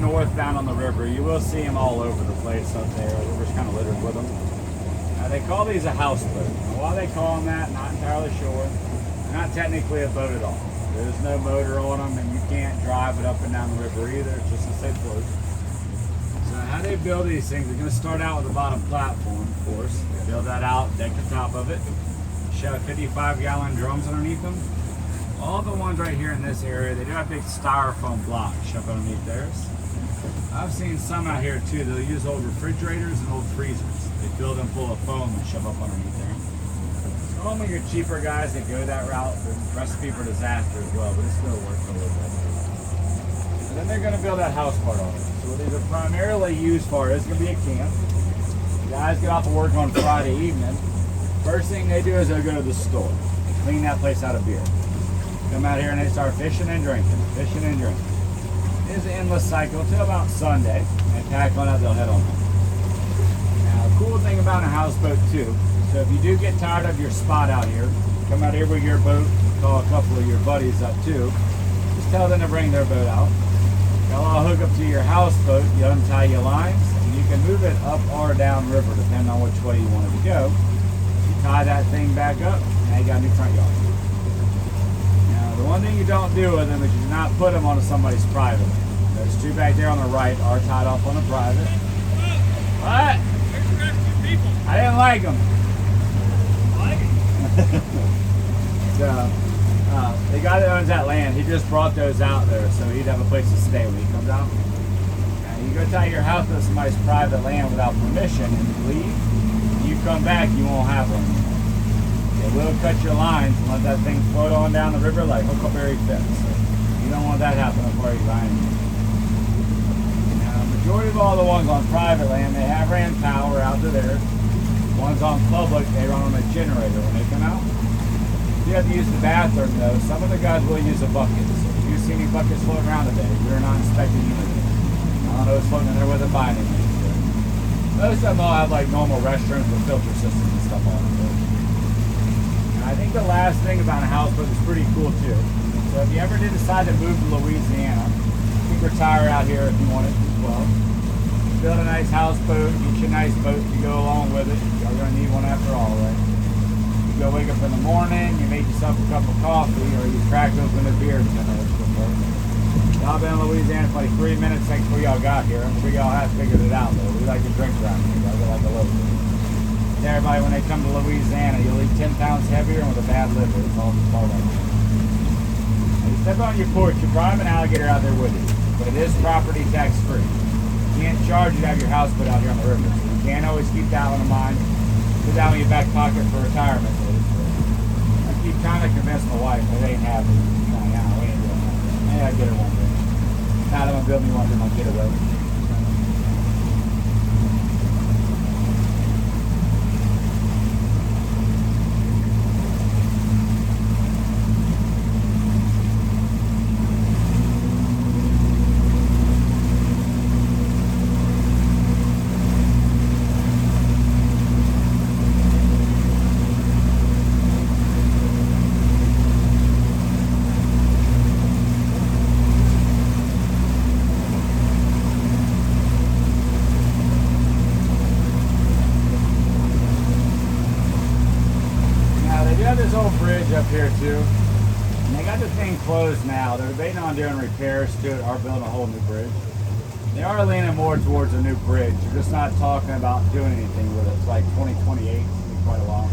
northbound on the river, you will see them all over the place up there. The river's kind of littered with them. They call these a houseboat. Now, why they call them that, not entirely sure. They're not technically a boat at all. There's no motor on them, and you can't drive it up and down the river either. It's just a safe float. So how they build these things, they're going to start out with the bottom platform, of course. They build that out, deck the top of it. Shove 55-gallon drums underneath them. All the ones right here in this area, they do have big styrofoam blocks shoved underneath theirs. I've seen some out here too. They'll use old refrigerators and old freezers. They fill them full of foam and shove up underneath there. So normally your cheaper guys that go that route, the recipe for disaster as well, but it still works a little bit. And then they're going to build that house part on it. So what these are primarily used for is going to be a camp. The guys get off of work on Friday evening. First thing they do is they'll go to the store and clean that place out of beer. Come out here and they start fishing and drinking, fishing and drinking. It's an endless cycle until about Sunday, and tack on out, they'll head on home. Now, the cool thing about a houseboat too, so if you do get tired of your spot out here, come out here with your boat, call a couple of your buddies up too, just tell them to bring their boat out. They'll all hook up to your houseboat, you untie your lines, and you can move it up or down river depending on which way you want it to go. You tie that thing back up, now you got a new front yard. The one thing you don't do with them is you do not put them onto somebody's private. Those two back there on the right are tied off on a private. What? I didn't like them. So, the guy that owns that land, he just brought those out there so he'd have a place to stay when he comes out. Now, you go tie your house to somebody's private land without permission and you leave, when you come back, you won't have them. It will cut your lines and let that thing float on down the river like Huckleberry Finn. So you don't want that happening before you line. Now, the majority of all the ones on private land, they have ran power out to there. The ones on public, they run on a generator when they come out. You have to use the bathroom though. Some of the guys will use a bucket. So if you see any buckets floating around today, we're not inspecting anything. I don't know what's floating in there with a binding. Most of them all have like normal restrooms with filter systems and stuff on it. I think the last thing about a houseboat is pretty cool too. So if you ever did decide to move to Louisiana, you can retire out here if you wanted as well. Build a nice houseboat, get you a nice boat to go along with it. You're going to need one after all, right? You go wake up in the morning, you make yourself a cup of coffee, or you crack open a beer to Y'all been in Louisiana for like 3 minutes before y'all got here. I'm sure y'all have figured it out though. We like to drink around here. Y'all go like a local. Everybody, when they come to Louisiana, you'll eat 10 pounds heavier and with a bad liver. It's all just part of it. When you step on your porch, you probably have an alligator out there with you, but it is property tax free. You can't charge you to have your house put out here on the river. So you can't always keep that one in mind. Put that in your back pocket for retirement. I keep trying to convince my wife that they ain't happening. We ain't doing that. Maybe I'll get her one day. Now that I'm building me one for my getaway. Up here too, and they got the thing closed now. They're debating on doing repairs to it or building a whole new bridge. They are leaning more towards a new bridge. They're just not talking about doing anything with it. It's like 2028, it'll be quite a while.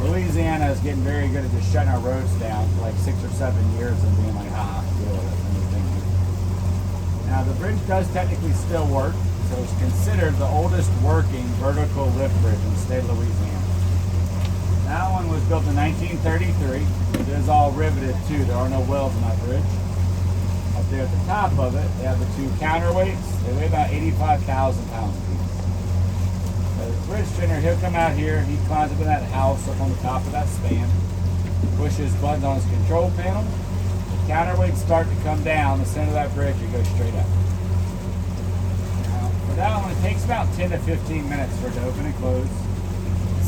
Louisiana is getting very good at just shutting our roads down for like 6 or 7 years and being like, deal with it. Now the bridge does technically still work, so it's considered the oldest working vertical lift bridge in the state of Louisiana. That one was built in 1933. It is all riveted too. There are no welds in that bridge. Up there at the top of it, they have the two counterweights. They weigh about 85,000 pounds each. So the bridge tender, he'll come out here. He climbs up in that house up on the top of that span. Pushes buttons on his control panel. The counterweights start to come down the center of that bridge. You go straight up. Now, for that one, it takes about 10 to 15 minutes for it to open and close.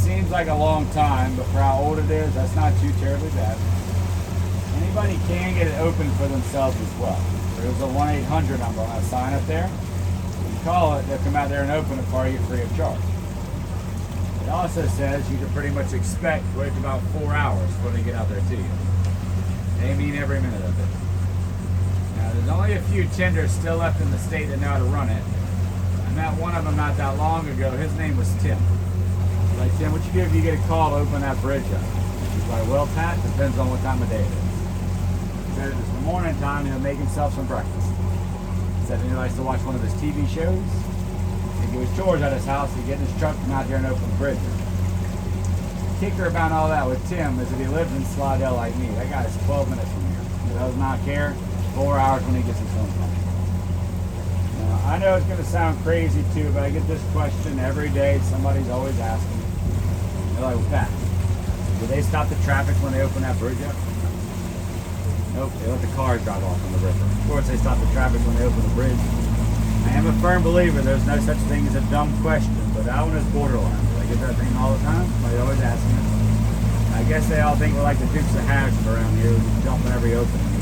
Seems like a long time, but for how old it is, that's not too terribly bad. Anybody can get it open for themselves as well. There's a 1-800 number on that sign up there. You call it, they'll come out there and open it for you free of charge. It also says you can pretty much expect to wait about 4 hours before they get out there to you. They mean every minute of it. Now, there's only a few tenders still left in the state that know how to run it. I met one of them not that long ago. His name was Tim. I was like, Tim, what you do if you get a call to open that bridge up? He's like, well, Pat, depends on what time of day it is. He said it's the morning time, he'll make himself some breakfast. He said he likes to watch one of his TV shows. He'd do his chores at his house, he'd get in his truck, come out there and open the bridge. The kicker about all that with Tim is if he lives in Slidell like me, that guy is 12 minutes from here. He does not care. 4 hours when he gets his phone call. Now, I know it's going to sound crazy too, but I get this question every day. Somebody's always asking. They're like, well, Pat, do they stop the traffic when they open that bridge up? Nope, they let the cars drive off on the river. Of course, they stop the traffic when they open the bridge. I am a firm believer there's no such thing as a dumb question, but that one is borderline. I get that thing all the time. Somebody always asking it. I guess they all think we're like the Dukes of Hazzard around here, we jump in every opening.